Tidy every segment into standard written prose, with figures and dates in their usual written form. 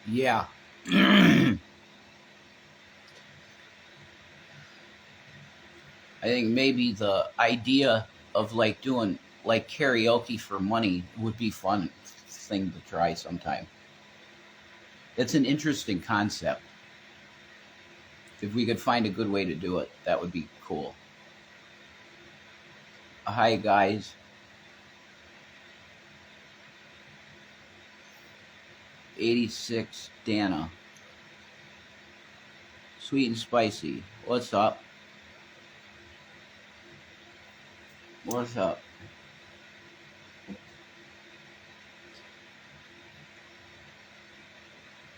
Yeah. I think maybe the idea of like doing like karaoke for money would be fun thing to try sometime. It's an interesting concept. If we could find a good way to do it, that would be cool. Hi guys, 86 Dana, sweet and spicy. What's up? What's up?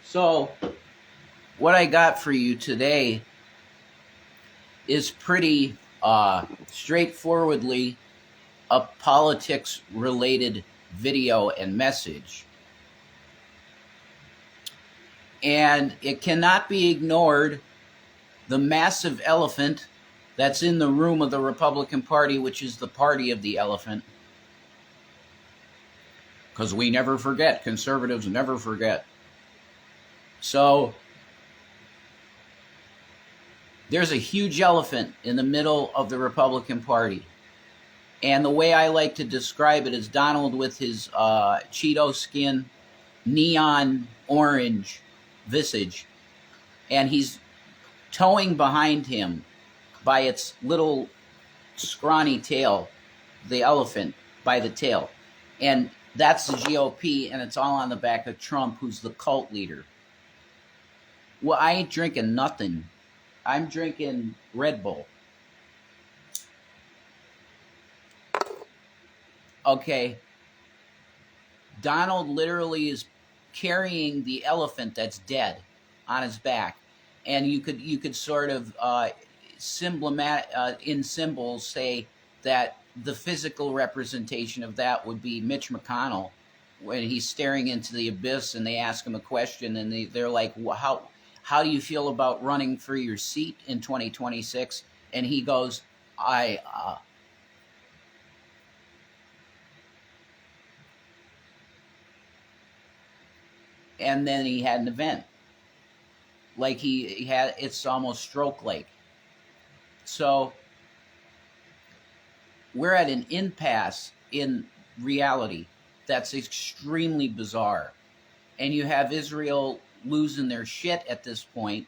So, what I got for you today is pretty straightforwardly a politics related video and message. And it cannot be ignored, the massive elephant that's in the room of the Republican Party, which is the party of the elephant. Because we never forget, conservatives never forget. So there's a huge elephant in the middle of the Republican Party. And the way I like to describe it is Donald with his Cheeto skin, neon orange visage, and he's towing behind him by its little scrawny tail, the elephant by the tail. And that's the GOP, and it's all on the back of Trump, who's the cult leader. Well, I ain't drinking nothing. I'm drinking Red Bull. Okay. Donald literally is carrying the elephant that's dead on his back, and you could sort of in symbols say that the physical representation of that would be Mitch McConnell when he's staring into the abyss and they ask him a question and they're like, well, how do you feel about running for your seat in 2026? And he goes, and then he had an event. Like he had, it's almost stroke-like. So we're at an impasse in reality that's extremely bizarre. And you have Israel losing their shit at this point.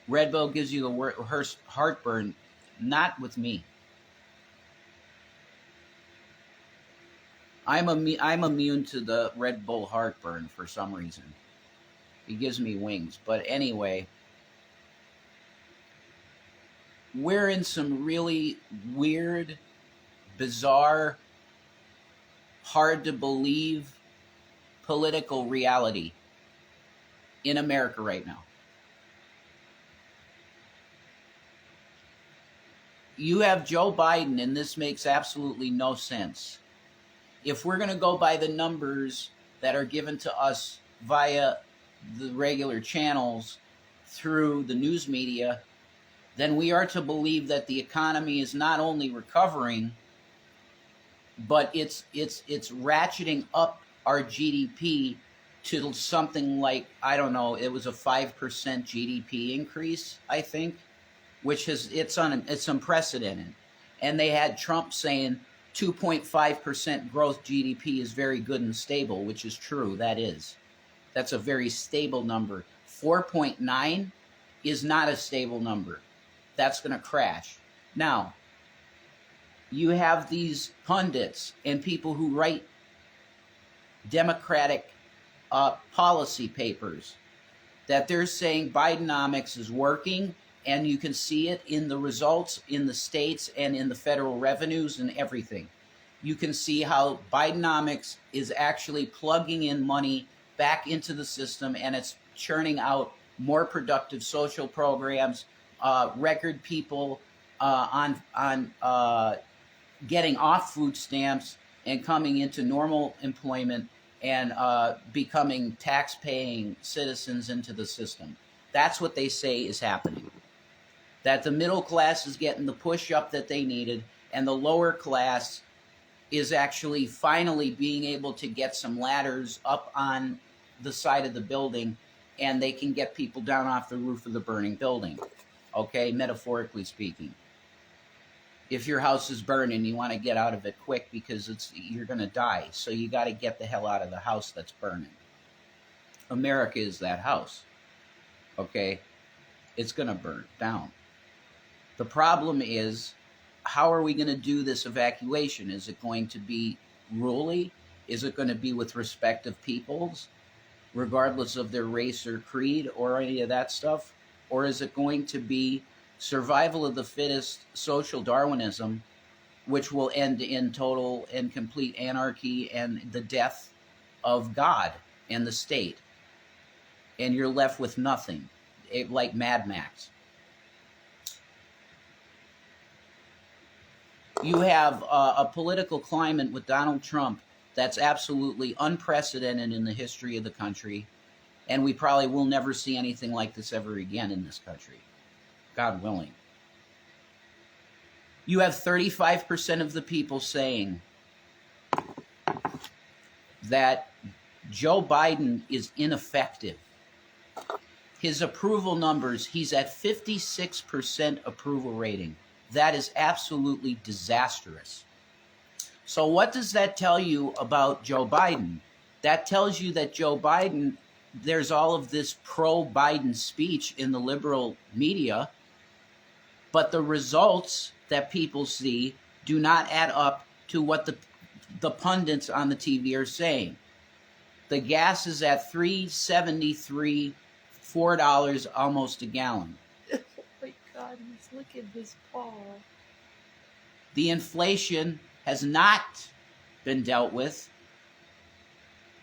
Red Bull gives you the heartburn, not with me. I'm immune to the Red Bull heartburn for some reason. It gives me wings. But anyway, we're in some really weird, bizarre, hard to believe political reality in America right now. You have Joe Biden, and this makes absolutely no sense. If we're going to go by the numbers that are given to us via the regular channels through the news media, then we are to believe that the economy is not only recovering, but it's ratcheting up our GDP to something like, I don't know, it was a 5% GDP increase, I think, which is it's unprecedented. And they had Trump saying 2.5% growth GDP is very good and stable, which is true. That's a very stable number. 4.9 is not a stable number. That's going to crash. Now, you have these pundits and people who write Democratic policy papers that they're saying Bidenomics is working, and you can see it in the results in the states and in the federal revenues and everything. You can see how Bidenomics is actually plugging in money back into the system, and it's churning out more productive social programs, record people on getting off food stamps and coming into normal employment and becoming tax-paying citizens into the system. That's what they say is happening. That the middle class is getting the push-up that they needed, and the lower class is actually finally being able to get some ladders up on the side of the building, and they can get people down off the roof of the burning building, okay, metaphorically speaking. If your house is burning, you want to get out of it quick because you're going to die. So you got to get the hell out of the house that's burning. America is that house, okay? It's going to burn down. The problem is, how are we going to do this evacuation? Is it going to be ruly? Is it going to be with respect of peoples, regardless of their race or creed or any of that stuff? Or is it going to be survival of the fittest, social Darwinism, which will end in total and complete anarchy and the death of God and the state? And you're left with nothing, like Mad Max. You have a political climate with Donald Trump that's absolutely unprecedented in the history of the country, and we probably will never see anything like this ever again in this country, God willing. You have 35% of the people saying that Joe Biden is ineffective. His approval numbers, he's at 56% approval rating. That is absolutely disastrous. So what does that tell you about Joe Biden? That tells you that Joe Biden, there's all of this pro-Biden speech in the liberal media, but the results that people see do not add up to what the pundits on the TV are saying. The gas is at $3.73, $4 almost a gallon. Oh my God, look at his paw. The inflation has not been dealt with,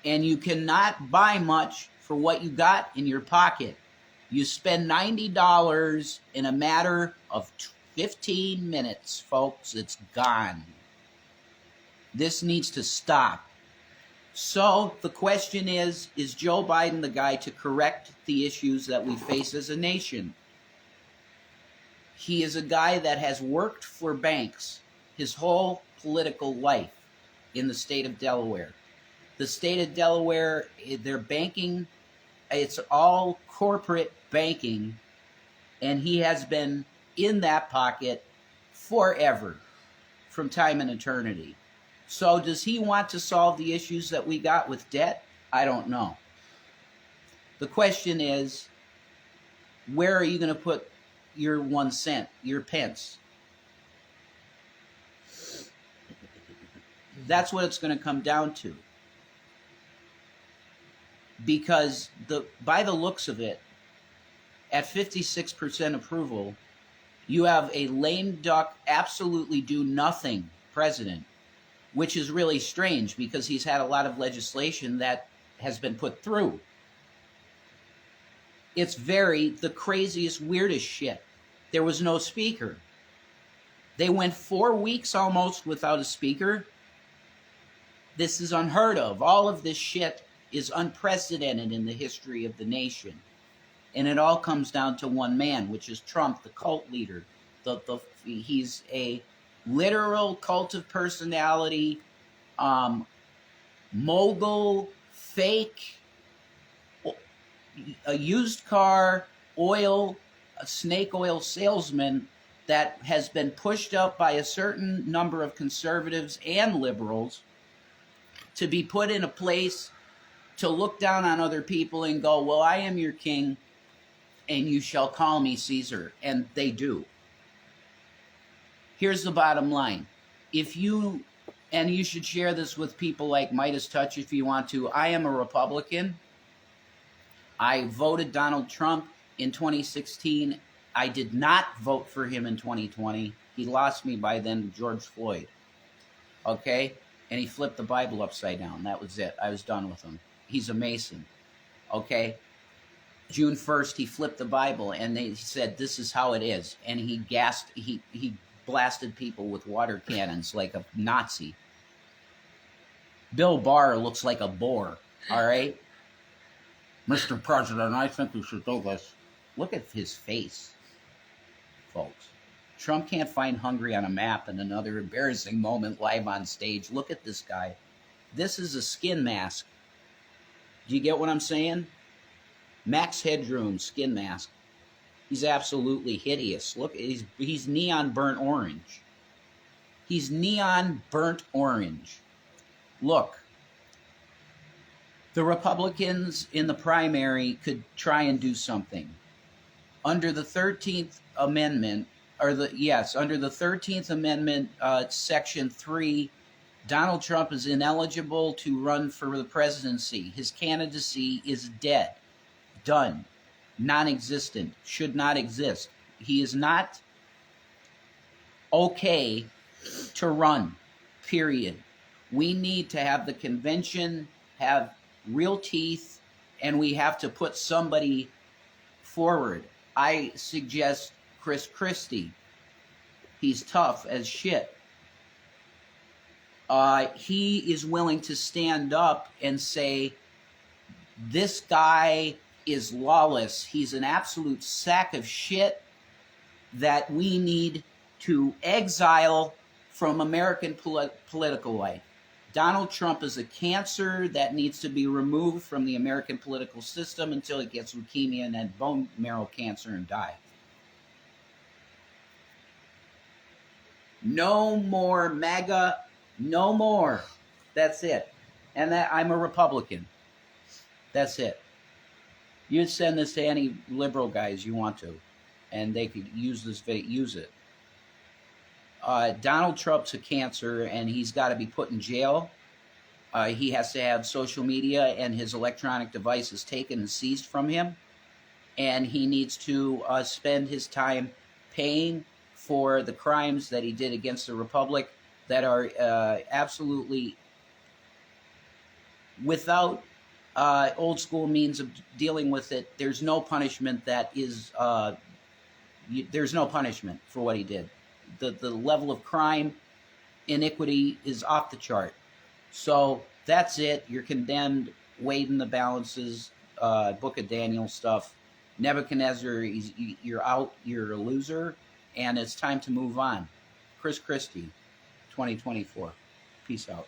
and you cannot buy much for what you got in your pocket. You spend $90 in a matter of 15 minutes, folks. It's gone. This needs to stop. So the question is Joe Biden the guy to correct the issues that we face as a nation? He is a guy that has worked for banks his whole political life in the state of Delaware. The state of Delaware, their banking, it's all corporate banking, and he has been in that pocket forever, from time and eternity. So does he want to solve the issues that we got with debt? I don't know. The question is, where are you going to put your 1 cent, your pence? That's what it's going to come down to. Because by the looks of it, at 56% approval, you have a lame duck, absolutely do nothing president, which is really strange because he's had a lot of legislation that has been put through. It's the craziest, weirdest shit. There was no speaker. They went 4 weeks almost without a speaker. This is unheard of. All of this shit is unprecedented in the history of the nation. And it all comes down to one man, which is Trump, the cult leader. He's a literal cult of personality, mogul, fake, a used car, a snake oil salesman that has been pushed up by a certain number of conservatives and liberals to be put in a place to look down on other people and go, well, I am your king, and you shall call me Caesar. And they do. Here's the bottom line. And you should share this with people like Midas Touch if you want to. I am a Republican. I voted Donald Trump in 2016. I did not vote for him in 2020. He lost me by then, George Floyd. Okay? And he flipped the Bible upside down. That was it. I was done with him. He's a Mason. Okay? June 1st, he flipped the Bible, and he said, this is how it is. And he blasted people with water cannons like a Nazi. Bill Barr looks like a boar, all right? Mr. President, I think we should do this. Look at his face, folks. Trump can't find Hungary on a map, and another embarrassing moment live on stage. Look at this guy. This is a skin mask. Do you get what I'm saying? Max Headroom skin mask. He's absolutely hideous. Look, he's neon burnt orange. He's neon burnt orange. Look, the Republicans in the primary could try and do something. Under the 13th Amendment, under the 13th Amendment, Section 3, Donald Trump is ineligible to run for the presidency. His candidacy is dead, done, non-existent, should not exist. He is not okay to run, period. We need to have the convention have real teeth, and we have to put somebody forward. I suggest Christi. He's tough as shit. He is willing to stand up and say, this guy is lawless. He's an absolute sack of shit that we need to exile from American political life. Donald Trump is a cancer that needs to be removed from the American political system until it gets leukemia and then bone marrow cancer and die. No more MAGA, no more. That's it. And that I'm a Republican. That's it. You send this to any liberal guys you want to, and they could use this video, use it. Donald Trump's a cancer, and he's got to be put in jail. He has to have social media and his electronic devices taken and seized from him, and he needs to spend his time paying for the crimes that he did against the Republic that are absolutely without old school means of dealing with it. There's no punishment that is, there's no punishment for what he did. The level of crime, iniquity is off the chart. So that's it. You're condemned. Weighed in the balances. Book of Daniel stuff. Nebuchadnezzar, you're out. You're a loser. And it's time to move on. Christi, 2024. Peace out.